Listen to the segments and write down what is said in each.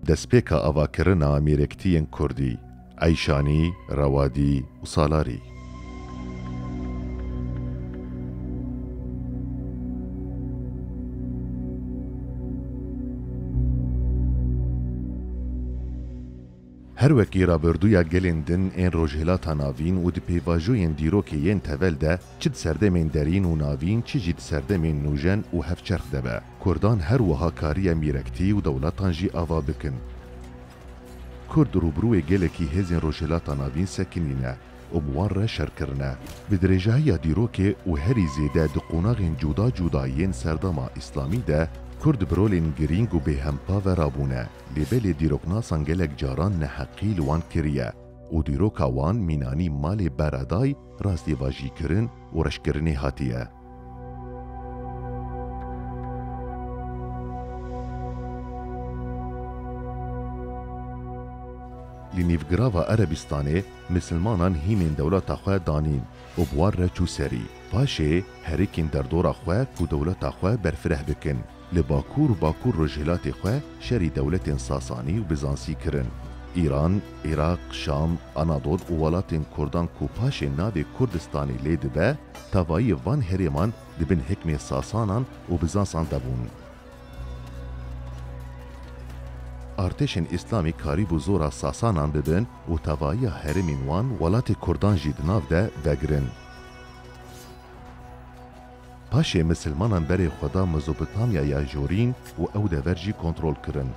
دەستپێکە ئاواکردنا میرەکتیên کوردی، ئەیشانی، ڕەوادی و سالاری. هر وکی رابردویا گلین دن این روجهلاتا ناوین و دی پیواجوین دیروکیین تول ده چید سردمین درین و ناوین چی جید سردمین نوجن و هفچرخ دبه. کردان هر وها کاری میرکتی و دولتان جی آوا بکن. کرد روبروی گلکی هزین روجهلاتا ناوین سکنینه و بوان را شر کرنه. بدرجه دیروکه و هری زیده دقوناغین جدا جدایین سردما اسلامی ده کرد برولین گرینگ و بهمپا و رابونه لیبل دیروکناسان گلک جاران نحقی لوان کریه و دیروکا وان مینانی مال برادای راستی واجی کرن و رشکرنی هاتیه. لنیفگراوا عربستانه مسلمانان هیمین دولت خواه دانین و بوار را چو سری پاشه هریکین در دورا خواه که دولت خواه برفره بکن. لباکور رجهلات خواه شری دولت ساسانی و بزانسی کرن. ایران، عراق، شام، انادول و ولات کردان کو پاش ناو کردستانی لید به تاوایی وان هریمان دبن حکم ساسانان و بزانسان دبون. ارتشن اسلامی کاریب و زورا ساسانان ببن و تاوایی هرمین وان ولات کردان جید ناو ده بگرن. پاشه مسلمانان بری خدا مزوپتامیا یا جورین و او دورجی کنترول کرن.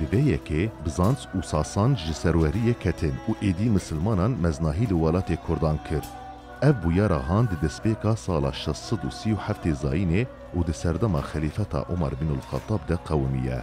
ببیه که بزانس و ساسان جسروری کتن و ایدی مسلمانان مزناهی لولات کردان کرد. او بویا راهاند دسپیکا سال 637 زاینه و دسردما خلیفتا عمر بن الخطاب ده قومیه.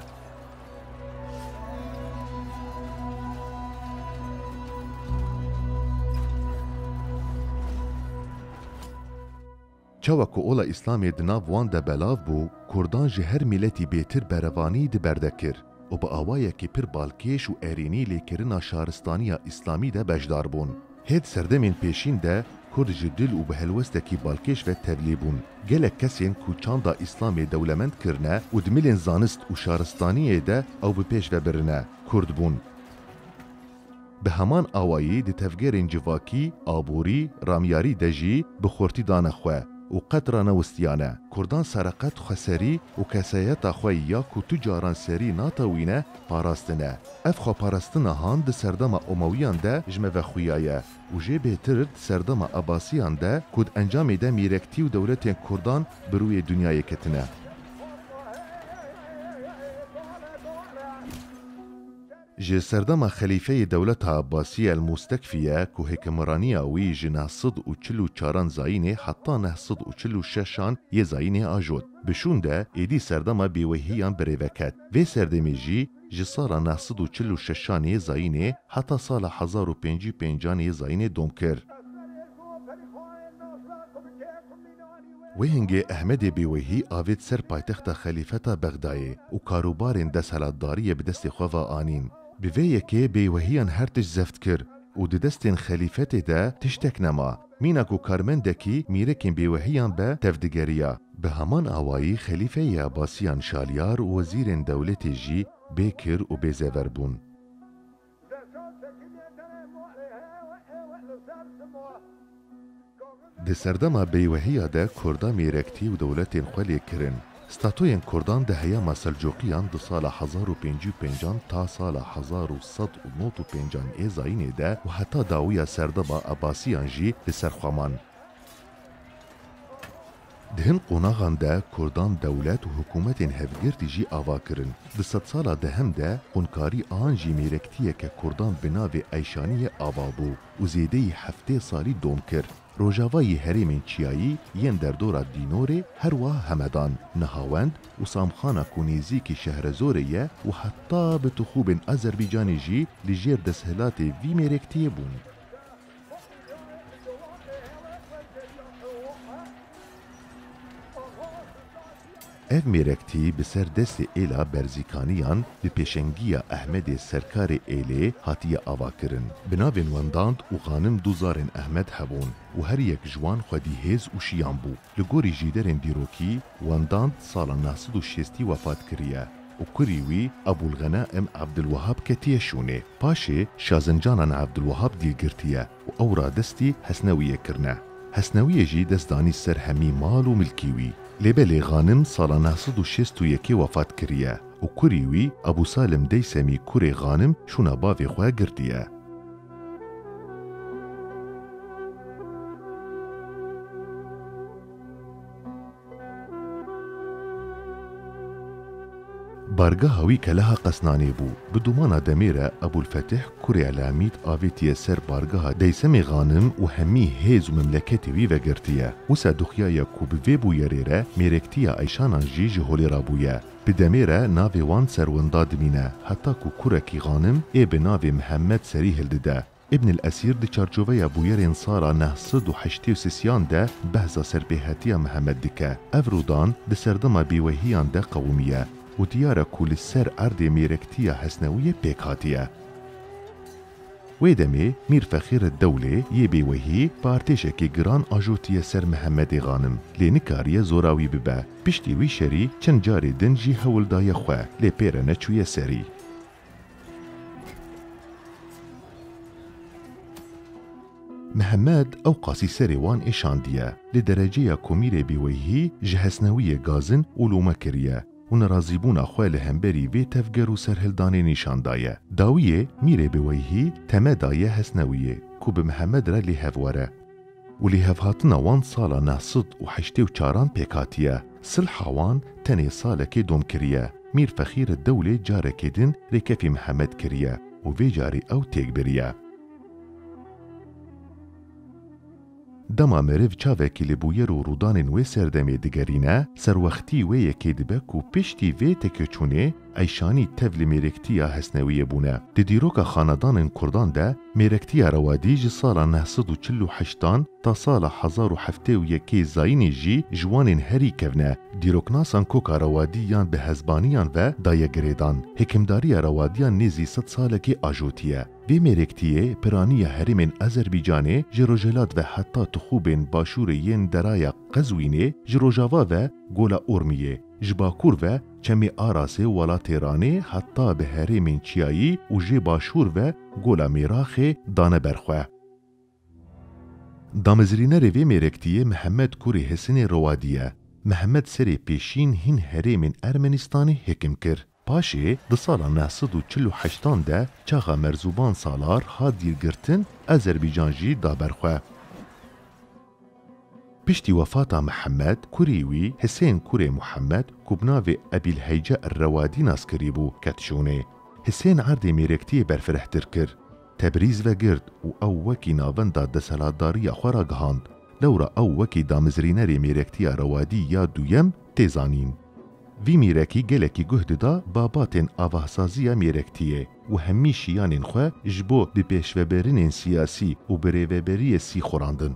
چاوکو اولا اسلامی دناو وان ده بلاو بو کردان جه هر ملتی بیتر بروانی ده بردکر و با آوائه که پر بالکیش و ارینی لیکرنا شارستانیا اسلامی ده بجدار بون. هید سردمین پیشین ده کرد جدل و به هلوسته کی بالکیش و تبلیبون. گلک کسین کو چاندا اسلامی دولمند کرنه و دملین زانست و شارستانیه ده او به پیش و برنه کرد بون. به همان آوایی ده تفگرین جواکی، آبوری، رامیاری دجی بخورتی دانه خواه و قدر نوستیانه کردان سرقت خسری و کسایت خوی یا کو تجاران سری ناتوینه پاراستنه اف خو پاراستنه هان ده سردما امویان ده جمه و خویایه و جه بهتر سردما عباسیان ده کود انجام ده میرکتی و دولت کردان بروی دنیای کتنه. جه سردما خلیفه دولت عباسی المستکفیه که حکمرانی اوی جنه 144 زاینه حتی 946 یه زاینه آجود. بشون ده ایدی سردما بیوهیان بریوکت. و سردمی جه سال 946 یه زاینه حتی سال 1055 یه زاینه دوم کر. و هنگه احمد بیوهی آوید سر پایتخت خلیفتا بغدایه و کاروبارین دستهلاتداری بدست خواه آنین. بویه که بیوهیان هرتش زفت کر و دستین خلیفت ده تشتک نما. میناکو کارمندکی میرکن بیوهیان به تفدگریا. به همان آوایی خلیفه عباسیان شالیار و وزیر دولت جی بیکر و بیزور بون. ده سردما بیوهیا ده کردا میرکتی و دولت خلی کرن. ستاتوین کردان ده هیاما سلجوقیان ده سال 1055 تا سال 1195 ایزاینه ده و حتی داویا سردما عباسیان جی ده سرخوامان. دهن قوناغان ده کردان دولت و حکومت هفگرتی جی آوا کرن. ده 100 سالا ده هم ده قنکاری آن جی میرکتیه که کردان بناو ایشانی آوا بو و زیده 7 سالی دوم کرد. روجاوای هریمین چیایی ین در دورا دینوره هر وا همدان نهاوند و سامخانا کنیزی که شهر زوریه و حتی به تخوب آذربایجانی جی لجیر دسهلات وی میرکتیه بون. اف میرکتی بسر دست ایلا برزیکانیان به پیشنگی احمد سرکار ایله هاتی آوا کرن. بناوین ونداند و خانم دوزارن احمد هبون و هر یک جوان خودی هیز و شیان بو. لگوری جیدرن دیروکی ونداند سال 960 وفات کریه. و کوریوی ابو الغنائم عبدالوهاب کتیه شونه پاشه شازنجانان عبدالوهاب دیلگرتیه و او را دستی حسنویه کرنه. حسنویه جی دستدانی سر همی مال و ملکیوی. لبلی غانم سالا 961 وفات کریه و کوریوی ابو سالم دیسمی کوری غانم شونه باوی خواه گردیه. بارگاه هاوی که لها قسنانی بو بدومانا دمیره ابو الفتح کوری علامید آویتیه سر بارگاه دیسم غانم و همی هیز و مملکتی وی وگرتیه و سادخیای کوبوی بو یریره میرکتیه ایشانان جی جهولی رابویه بدمیره ناوی وان سرونداد مینه حتی کو کورکی غانم ای به ناوی محمد سری هلده ابن الاسیر دی چارچوبه بویرین سالا 983 ده بحثا سربیهتی محمد دکه افرودان دی سردما بیوهیان ده قومیه و دیاره کل سر ارد میرکتیه حسنویه پیکاتیه. ویدمی میر فخیر الدوله یه بیوهی پارتیشه که گران آجوتیه سر محمد غانم لینکاریه زوراوی ببه پشتی وی شری چند جاری دنجی هولدای خواه لی پیره نچویه سری. محمد او قاسی سری وان ایشاندیه لدرجه کمیر بیوهی جهسنویه گازن علومه کریه و نرازیبون خواه لهمبری وی تفگر و سرهلدانی نشان دایه. داویه میره بویهی تمه دایه حسنویه کو به محمد را لیهف وره. و لیهف هاتنا وان سالا 984 پیکاتیه. صلح وان تنی ساله که دوم کریه. میر فخیر الدوله جاره کدن ریکفی محمد کریه و وی جاری او تیگ بریه. دما مریو چاوکی لبویر و رودان وی سردمی دگرینه سروختی وی یکی دبه کو پشتی وی تکچونه ایشانی تول میرکتیا حسنویه بونه. دیروکا خاندان کردان ده میرکتیا روادی جی سالا 948 تا سالا 1071 زاینی جی جوان هری کونه دیروکناسان کوکا روادیان به هزبانیان و دایگریدان حکمداری روادیان نیزی 100 سالکی آجوتیه. وی میرکتیه پرانی هرمن آذربایجانه جروجلات و حتی تخوبن باشوریین درای قزوینه جروجاوا و گولا اورمیه جباکور و چمی آراسه ولات ایرانه حتی به هرمن چیایی و جی باشور و گولا میراخ دانه برخواه. دامزرینه روی میرکتیه محمد کوری حسین روادیه. محمد سری پیشین هین هرمن ارمنستان حکم کر. پاشه ده سالا 948 ده چاقا مرزوبان سالار ها دیرگرتن آذربایجان جی دا برخواه. پشتی وفاتا محمد کوریوی حسین کوری محمد کوبناو ابی الهیجه الروادی ناس کریبو کتشونه. حسین عرد میرکتی برفرحتر کر. تبریز و گرد و او وکی ناوندا دسالاتداری خورا گهاند. لورا او وکی دامزرینر میرکتی روادی یا دویم تیزانین. وی میرکی گلکی گهد دا باباتن آوهسازی میرکتیه و همی شیانین خواه جبو دی پیشوبرین سیاسی و بریوبری سی خوراندن.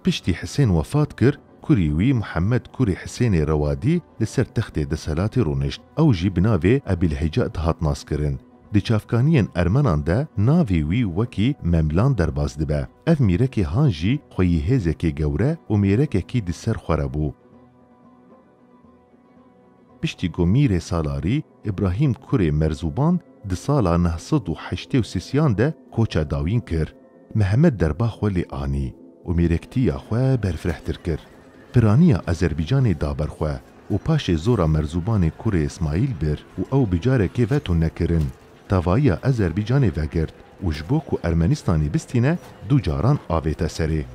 پشتی حسین وفات کر کوریوی محمد کوری حسین روادی لسر تخت دسالات رونشت او جی بناوی ابی الهیجه دهات ناس کرن. دی چافکانین ارمنان ده ناوی وی وکی مملان درباز دبه. اف میرکی هانجی خویی هزکی گوره و میرکی کی دی سر خوره بو. پشتی گمیر سالاری ابراهیم کوری مرزوبان دی سالا 983 ده کوچا داوین کر. محمد دربا خولی آنی و میرکتی خواه برفرحتر کر. پرانیا آذربایجان دابر خواه و پاش زورا مرزوبان کوری اسماعیل بر و او بجاره که وتون نکرن. تاوایی آذربایجان وگرد و جبوک و ارمنستانی بستینه دو جاران آویتا سره.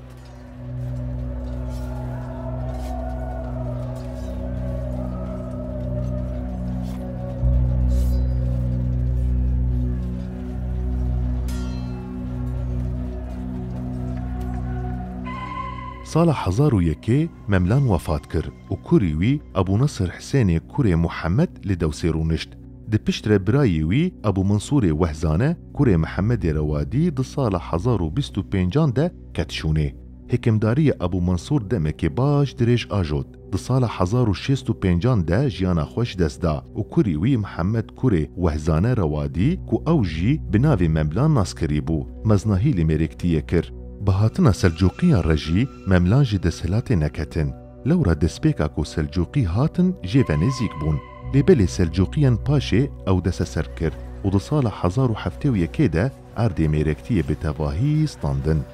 سال 1001 مملان وفات کر و کوریوی ابو نصر حسین کوری محمد لدوسی رونشت. دی پشتر برایوی ابو منصور وحزانه کوری محمد روادی دی سال 1025 ده کتشونه. حکمداری ابو منصور دمک باش دریج آجود. دی سال 1065 ده جیانا خوش دست دا و کوریوی محمد کوری وحزانه روادی کو اوجی بناوی مملان ناسکری بو مزناهی لمریکتیه کر. بهاتنا سلجوقیان رجی مملان جی دسهلات نکتن. لورا دسپیکا کو سلجوقی هاتن جیو نزیک بون لبلی سلجوقیان پاشه او دس سر کرد و دو سال 1071 ده ارد میرکتی به تواهی ستاندن.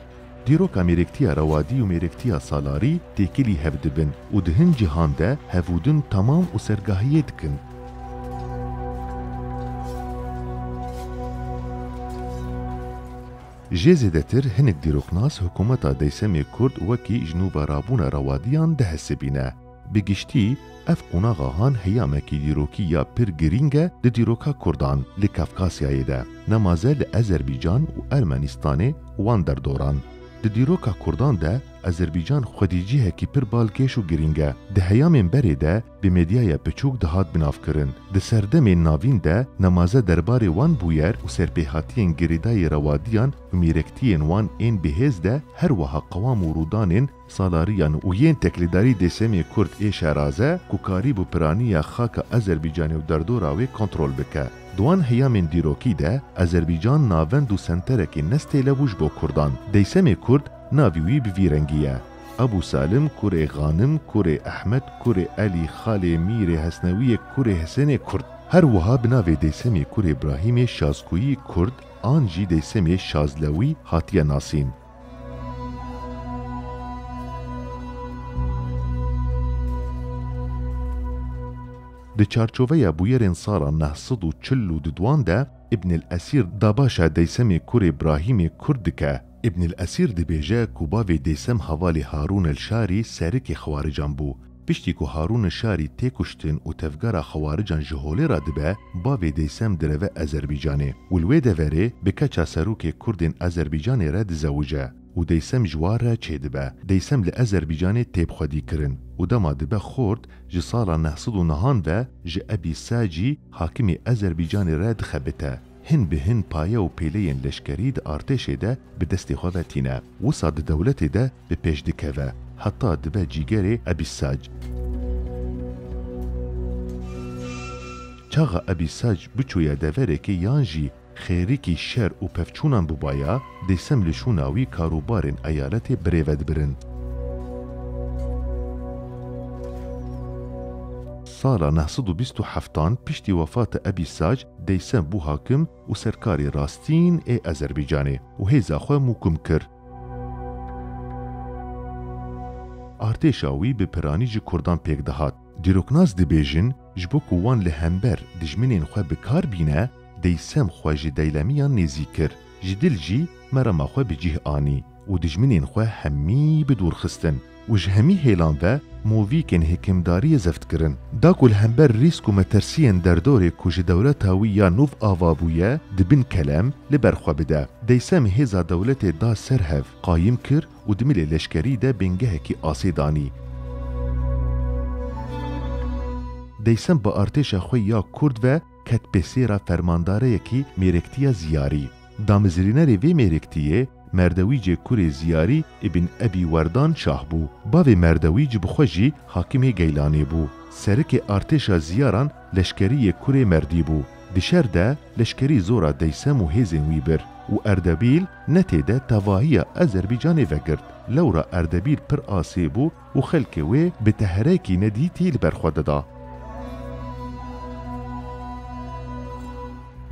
دیروکا میرکتیا روادی و میرکتیا سالاری تکیلی هفدبن و دهن جهان ده هفودن تمام و سرگاهی دکن. جێزێدەتر هەنێک دیرۆکناس حکوومەتا دەیسەمێ کورد وەکی ژنوبە ڕابوونە ڕەوادیان دەهەسەبینە. بگشتی ئەف قوناغاهان هەیامێکی دیرۆکی یا پر گرینگە لە دیرۆکا کوردان لە کافکاسیایەدا نەمازە لە ئەزەربیجان و ئەرمەنیستانێ وان دەردۆران. لە دیرۆکا کوردان ده ئەزەربیجان خودیجیهێکی پر بالکێش و گرینگە دە هەیامێن بەرێدە بە مێدیایە بچووک دەهات بنافکردن. دە سەردەمێن ناوین ده نەمازە دەربارێ وان بوویەر و سەرپێهاتیên گریدایê ڕەوادیان و میرەکتیên wan ên bihêz de her wiha qewam û rûdanên salariyan û yên teklîdarî dêsemê Kurd ê şeraze ku karî bû piraniya xaka Ezerbicanê û derdora wê kontrol bike. Duan heyamên dîrokî de Ezerbican navend û senterekî nestê lebû ji bo Kurdan. Dêsemê Kurd navî wî bi vî rengî ye. Ebu Salim, kurê Xanim, kurê Ehmed, kurê Elî, Xalê Mîrê Hesnewiyê, kurê Hesenê Kurd. Her wiha bi navê dêsemê kurê İbrahîmê Şazkûyî Kurd an jî dêsemê Şazlewî hatiye nasîn. Di çarçoveya bûyerên sala 942 de İbnül Esîr dabaşa dêsemê kurê İbrahîmê Kurd dike. İbnül Esîr dibêje ku bavê dêsem hevalê Harûn el-Şarî serikê xewarican bû. Piştî ku Harûn el-Şarî tê kuştin û tevgera xewarican ji holê ra dibe, bavê dêsem direve Ezerbicanê û li wê deverê bi keça serokê Kurdên Ezerbicanê re dizewije û dêsem ji wan re çêdibe. Dêsem li Ezerbicanê têbxwedî kirin û dema dibe xort ji sala 909 ve ji Ebî Sacî hakimê Ezerbicanê re dixebite. Hin bi hin paye û pêleyên leşkerî di artêşê de bi destê xwe ve tîne. Wisa di dewletê de bi pêş dikeve. Heta dibe cîgerê Ebî Sac. Çaxa Ebî Sac biçûye deverekê yan jî xêrikî şer û pevçûnan bûbaya, dêsem li şûna wî karûbarên eyaletê birêve dibirin. Sala 927 piştî wefata Ebî Sac dêsem bû hakim û serkarê rastîn ê Ezerbicanê û hêza xwe mûkim kir. Artêşa wî bi piranî ji Kurdan pêk dihat. Dîroknaz dibêjin ji bo ku wan li hember dijminên xwe bi kar bîne, dêsem xwe ji deylemiyan nêzî kir. Ji dil jî merema xwe bi cih anî û dijminên xwe hemî bi dûr xistin û ji hemî hêlan ve movîkên hêkimdariyê zeft kirin. Da ku li hember rîsk û metersiyên derdorê ku ji dewleta wî ya nûv ava bûye dibin kelem li ber xwe bide. Dêsem hêza dewletê da ser hev qayîm kir û di milê leşkerî de bêngehekî asê danî. Dêsem bi artêşa xwe ya Kurd ve ket pêsêra fermandareyekî mêrektiya ziyarî. Damizrînerê vê mêrektiyê Merdewîcê kurê Ziyarî ibn Ebî Werdan şah bû. Bavê Merdewî ji bi xwe jî hakimê Geylanê bû. Serikê artêşa ziyaran leşkeriyê kurê Merdî bû. Di şer de leşkerî zora dêsem û hêzên wî bir û Erdebîl netê de tevahiya Ezerbicanê vegirt. Lewra Erdebîl pir asê bû û xelkê wê bi teherekî nedîtî li ber xwe dida.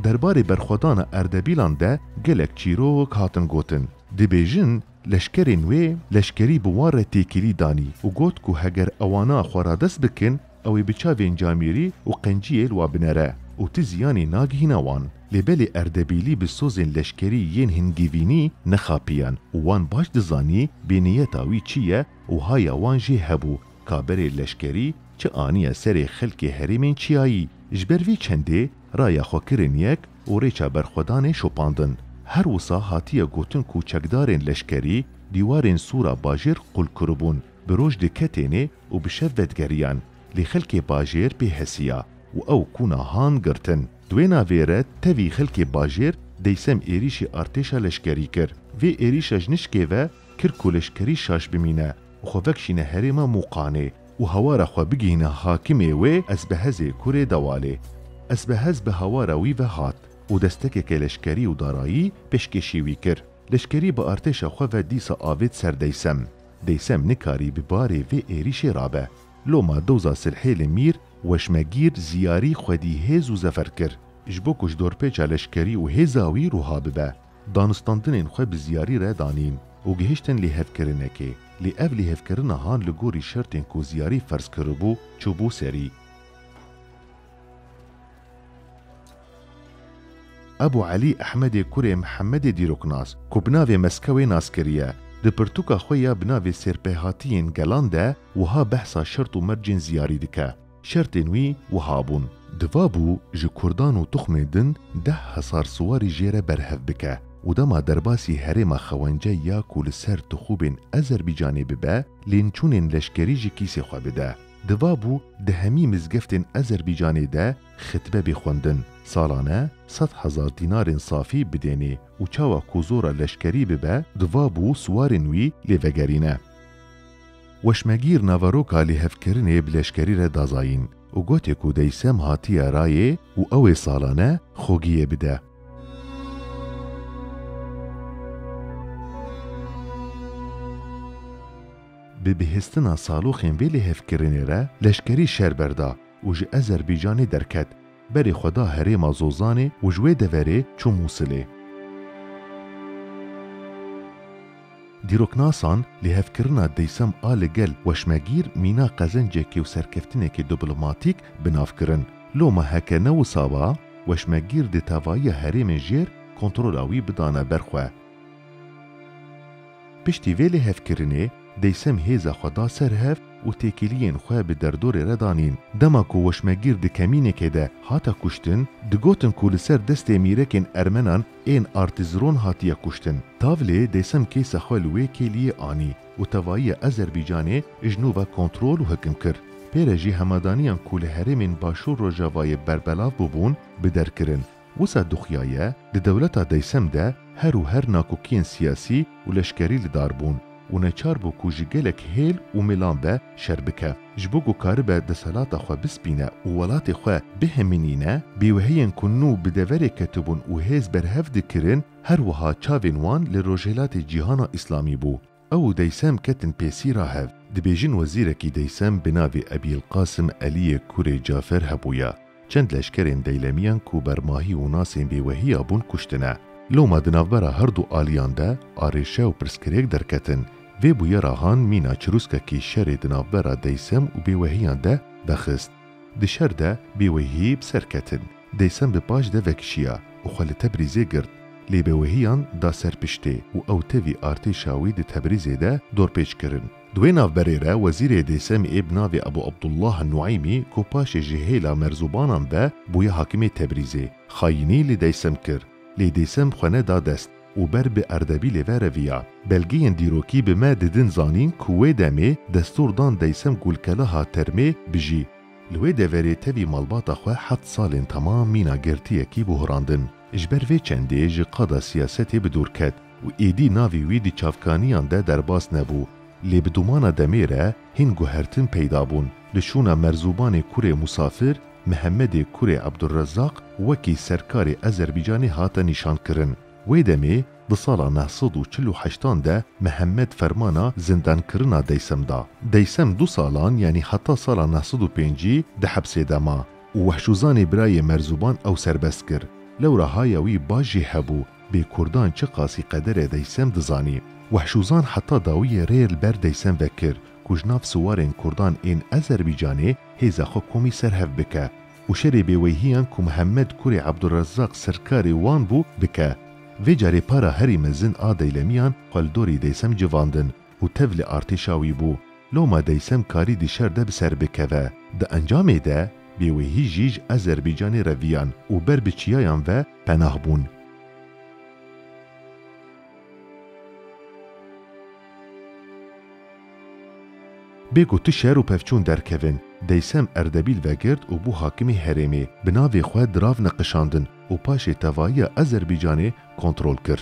Derbarê berxwedana Erdebîlan de gelek çîrok hatin gotin. Dibêjin leşkerên wê leşkerî bi wan re têkilî danî û got ku heger ewana xwe radest bikin ew ê bi çavên camîrî û qenciyê li wan binere û ti ziyanê nagihîne wan. Lêbelê Erdebîlî bi sozên leşkerî yên hingîvînî nexapiyan û wan baş dizanî bêniyeta wî çi ye û haya wan jê hebû kaberê leşkerî çi aniye serê xelkê herêmên çiyayî. Ji ber vê çendê raya xwe kirin yek û rêça berxwedanê şopandin. Her wisa hatiye gotin ku çekdarên leşkerî dîwarên sûra bajêr qul kiribûn, bi roj di ketênê û bi şev vedgeriyan. Lê xelkê bajêr pê hesiya û ew kuna han girtin. Di wê navê re tevî xelkê bajêr dêsem êrişî artêşa leşkerî kir. Vê êrişa ji nişkê ve kir ku leşkerî şaş bimîne û xwe vekşîne herêma Mûqanê û hewara xwe bigihîne hakimê wê Ezbehezê kurê Dewalê. Ezbehez bi hewara wî ve hat û destekeke leşkerî û darayî pêşkêşî wî kir. Leşkerî bi artêşa xwe ve dîsa avêt ser dêsem. دیسم نکاری بباری و ایریش رابه. لوما دوزا سلحیل میر وشمگیر زیاری خودی هز و زفر کر. جبو کش دورپیچا لشکری و هزاوی روها ببه. دانستاندنین خو بزیاری را دانین و گهشتن لی هفکرنه که. لی اف لی هفکرنه هان لگوری شرطین کو زیاری فرض کربو چوبو سری. ابو علی احمد کوری محمد دیروکناس کو بناوی مسکوی ناسکریه د پرتوکا خویا بناوی سرپهاتین گلانده وها بحثا شرط و مرجن زیاری دکه شرطین وی وهابون دوابو جو کردان و تخم دن 10,000 سواری جیره برهف بکه و دما درباسی هرما خوانجه یا کول سر تخوبین آذربایجانی ببه لینچونین لشکری جی کیسی خوا بده دوابو ده همی مزگفتین آذربایجانی ده خطبه بخوندن سالانه 100,000 دینار صافی بدینی و چاوا کوزورا لشکری ببه دوابو سوارین وی لیوگرینه. وشمگیر نواروکا لیهفکرنه بلشکری را دازاین و گوتی کو دیسم هاتیه رایه و اوی سالانه خوگیه بده. به بهستنا سالوخین وی لیهفکرنه را لشکری شربردا و جه آذربایجانی درکت بری خدا هرما زوزانه و جوی دوره چو موسله. دیروکناسان لیهفکرنا دیسم آل گل وشمگیر مینا قزنجه که و سرکفتنه که دیپلوماتیک بناف کرن. لوما هکه نو ساوا وشمگیر دی تاوایی هرم جیر کنترول آوی بدانه برخواه. پشتی وی لیهفکرنه دیسم هیزا خدا سرهف و تکیلین خواه به دردور ردانین دما کو وشمگیر دی کمینه که ده هاتا کشتن دگوتن کول سر دست میرکن ارمنان این آرتیزرون هاتیا کشتن تاوله دیسم کیسا خوالوی کلیه آنی و توایی آذربایجانه اجنوبا کنترول و حکم کر پیرجی همدانیان کول هرمین باشور رو جوای بربلاف ببون بدر کرن وسا دخیایه دی دولتا دیسم ده هر و هر ناکوکین سیاسی و لشکری لداربون و نچار بو کو جگلک هیل و میلان به شربکه جبو گو کار به دسالات خو بسپینه و ولات خو بهمینینه بیوهین کنو بدوری کتبون و هیز برهف دکرن هر وها چاوین وان لروجهلات جیهان اسلامی بو او دیسم کتن پیسی راهف دبیجن وزیرکی دیسم بناوی ابی القاسم علی کوری جعفر هبویا چند لشکرین دیلمیان کو برماهی و ناسین بیوهی بون کشتنه لوما دنافبرا هر دو آلیان ده آریشه و پرسکریک درکتن و بویا راهان مینا چروسکا کی شر دنافبرا دیسم و بیوهیان ده بخست. ده شر ده بیوهی بسرکتن. دیسم به پاش ده وکشیا و خال تبریزه گرد. لی بیوهیان دا سرپشته و او تاوی آرتشاوی ده تبریزه ده دور پیچ کرن. دوی نافبری را وزیر دیسم ابناوی ابو عبدالله النعیمی کو پاش جهیلا مرزوبانان به بویا حاکم تبریزه خاینی لی دیسم کر. لی دیسم خونه دادست و بر به اردبیل و رویا. بلگین دیروکی به ما ددن زانین کوه دمه دستور دان دیسم گلکلا ها ترمه بجی. لوی دوری تاوی مالباتا خواه 7 سالین تمام مینا گرتی اکی بهراندن. اجبر وی چنده جی قادا سیاستی بدور کد و ایدی ناوی وی دی چافکانیان ده در باس نبو. لی بدومانا دمیره هین گوهرتن پیدا بون. لشونا مرزوبان کوره مسافر محمد کوری عبدالرزاق وکی سرکار آذربایجانی هاتا نشان کرن. وی دمی ده سالا 948 ده محمد فرمانا زندان کرنا دیسم دا. دیسم 2 سالان یعنی حتی سالا 905 ده حبس دما و وحشوزان برای مرزوبان او سربست کر. لو رهایوی باجی هبو به کردان چه قاسی قدر دیسم دزانی. وحشوزان حتی داوی ریل بر دیسم وکر کجناف سوارین کردان این آذربایجانی هیزا خو کومی سرهف بکه و شری بیوهیان که محمد کوری عبدالرزاق سرکاری وان بو بکه و جاری پارا هری مزن آدیلمیان قلدوری دیسم جواندن و تول ارتشاوی بو لوما دیسم کاری دیشر ده بسر بکه و ده انجام ده بیوهی جیج آذربایجانی رویان و بر بچیایان و پناه بون. بگو تو شهر و پفچون درکوین دیسم اردبیل و گرد و بو حاکمی هرمی بناوی خواه دراو نقشاندن و پاش توایی آذربایجانی کنترول کر.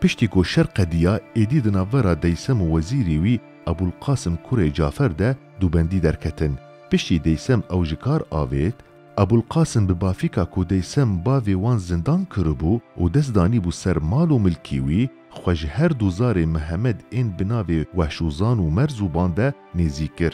پشتی گو شرق دیا ایدی دناورا دیسم و وزیری وی ابو القاسم کوری جعفر ده دوبندی درکتن. پشتی دیسم اوجکار آوید ابوالقاسم bi bafîka ku deysem bavê wan zindan kiribû û dest danîbû ser mal û milkî wî, xwe ji her du zarê Mihemed ên bi navê Wehşûzan û Merzûban de nêzî kir.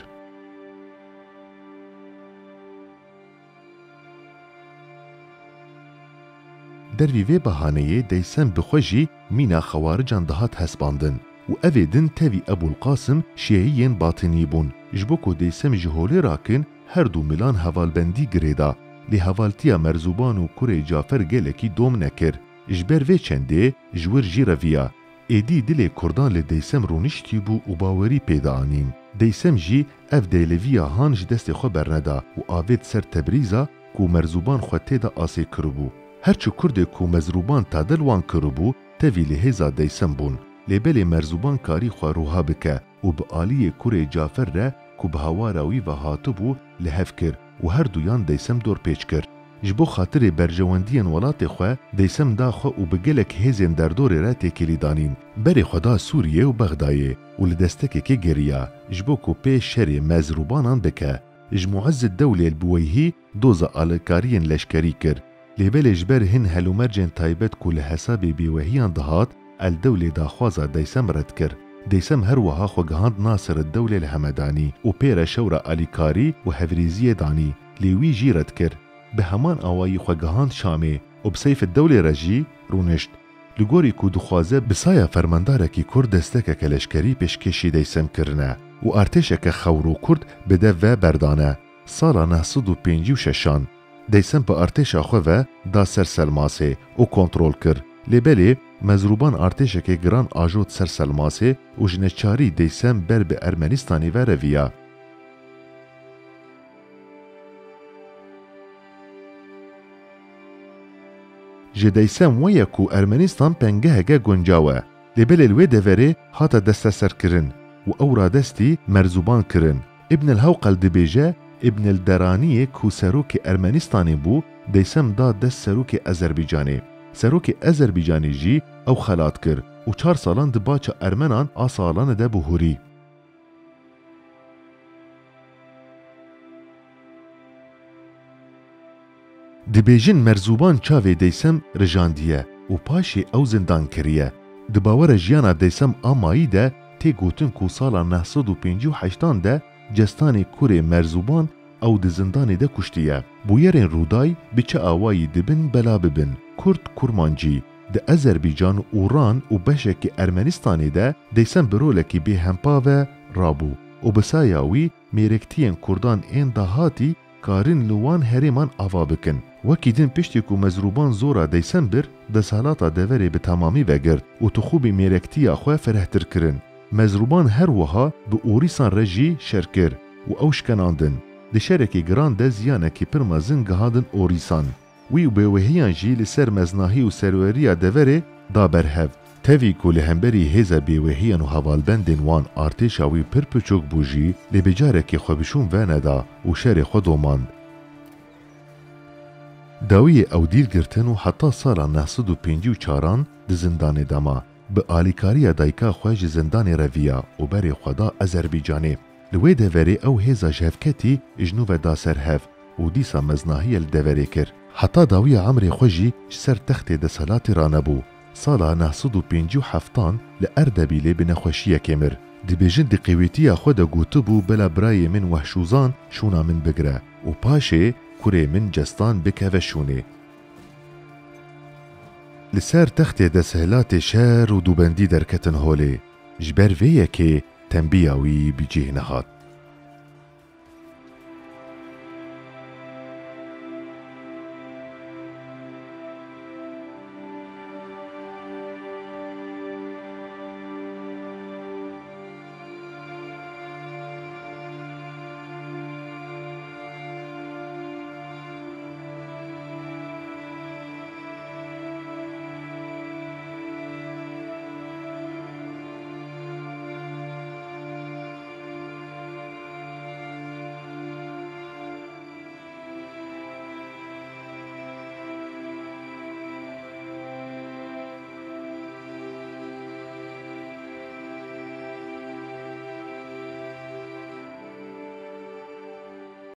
Dervî vê behaneyê deysem bi xwe jî mîna xewarican dihat hespandin û evê din tevî Ebûlqasım şiyeyên batînî bûn, ji bo ku deysem ji holê rakin her du milan hevalbendî girê da, lê hevaltiya Merzûban û kurê Cafer gelekî dom nekir. Ji ber vê çendê ji wir jî reviya. Êdî dilê Kurdan li deysem rûniştî bû û bawerî pêda anîn. Deysem jî ev dêleviya han ji destê xwe berneda û avêt ser Tebriz'a ku Merzûban xwe têda asê kiribû. Herçi Kurdê ku Mezrûban tadil wan kiribû, tevî li hêza deysem bûn. Lê belê Merzûban karî xwe rûha bike û bi aliyê kurê Cafer re ku bi hewara wî ve hatibû li hev kir û her duyan deysem dorpêç kir. Ji bo xatirê berjewendiyên welatê xwe, deysem da xwe û bi gelek hêzên derdorê re têkilî danîn. Berê xwe da Sûriyê û Bexdayê û li destekekê geriya, ji bo ku pê şerê Mezrûbanan bike. Ji Muezzid Dewlê Buweyhî doza alîkariyên leşkerî kir. Lê belê ji ber hin helûmercên taybet ku li hesabê bêwehiyan dihat, Eldewlê daxwaza deysem red kir. Deysem her wiha xwe gihand Nasirîddewlê li Hemedanî û pêre şewra alîkarî û hevrîziyê danî, lê wî jî red kir. Bi heman awayî xwe gihand Şamê û bi Seyfeddewlê re jî rûnişt. Li gorî ku dixwaze bi saya fermandarekî Kurd destekeke leşkerî pêşkêşî deysem kirine û artêşeke xewr û Kurd bi dev ve berdane. Sala 956 deysem bi artêşa xwe ve da ser Selmasê û kontrol kir. Lê belê Mezrûban artêşekê giran ajot ser Selmasê û ji neçarî deysem ber bi Ermenistanê ve reviya. Ji deysem weye ku Ermenistan pengeheke guncaw e, lê belê li wê deverê hata desteserkirin û ewra destî Merzûban kirin. İbn el-Hewqel dibêje İbn el-Deraniyê ku serokê Ermenistanê bû, deysem da dest serokê Ezerbaycanê. Serokê Ezerbaycanê jî ew xelat kir û 4 salan di baça Ermenan a salanê de bihûrî. Dibêjin Merzûban çavê deysem rijandiye û paşê ew zindan kiriye. Di bawera jiyana deysem a mayî de tê gotin ku sala 958 de cestanê kurê Merzûban ew di zindanê de kuştiye. Bûyerên Rûday bi çi awayî dibin bela bibin. Kurd Kurmancî di Ezerbaycan û Ran û beşekî Ermenistanê de deysem bi rolekî bêhempa ve rabû û bi saya wî mêrektiyên Kurdan ên dahatî karin li wan herêman ava bikin. Wekî din piştî ku Mezrûban zora deysem bir, desalata deverê bi temamî vegirt û tixûbî mêrektiya xwe ferehtir kirin. Mezrûban her wiha bi Orîsan re jî şer kir û ew şkenandin. Di şerekê giran de ziyanekî pir mezin gihadin Orîsan. Wî û bêwehiyan jî li ser meznahî û serweriya deverê da berhev. Tevî ku li hemberî hêza bêwehiyan û hevalbendên wan artêşa wî pir piçûk bû jî, lê bi carekî xwebişûn veneda û şerê xwe domand. Dawiyê ew dîl girtin û heta sala 954 di zindanê dema. Bi alîkariya dayika xwe ji zindanê reviya û berê xwe da Ezerbaycanê. Li wê deverê ew hêza ji hevketî ji nû ve da ser hev û dîsa meznahiyê li deverê kir. Heta dawiya Emrê xwe jî ji ser textê desalatê ranebû. Sala 957 li Erdebîlê bi nexweşiyekê mir. Dibêjin di qêwîtiya xwe de gotibû bela birayê min Wehşûzan şûna min bigire û paşê kurê min Cestan bikeve şûnê. Li ser textê deshilatê şer û dûbendî derketin holê. Ji ber vê yekê tembîya wî bi cih nehat.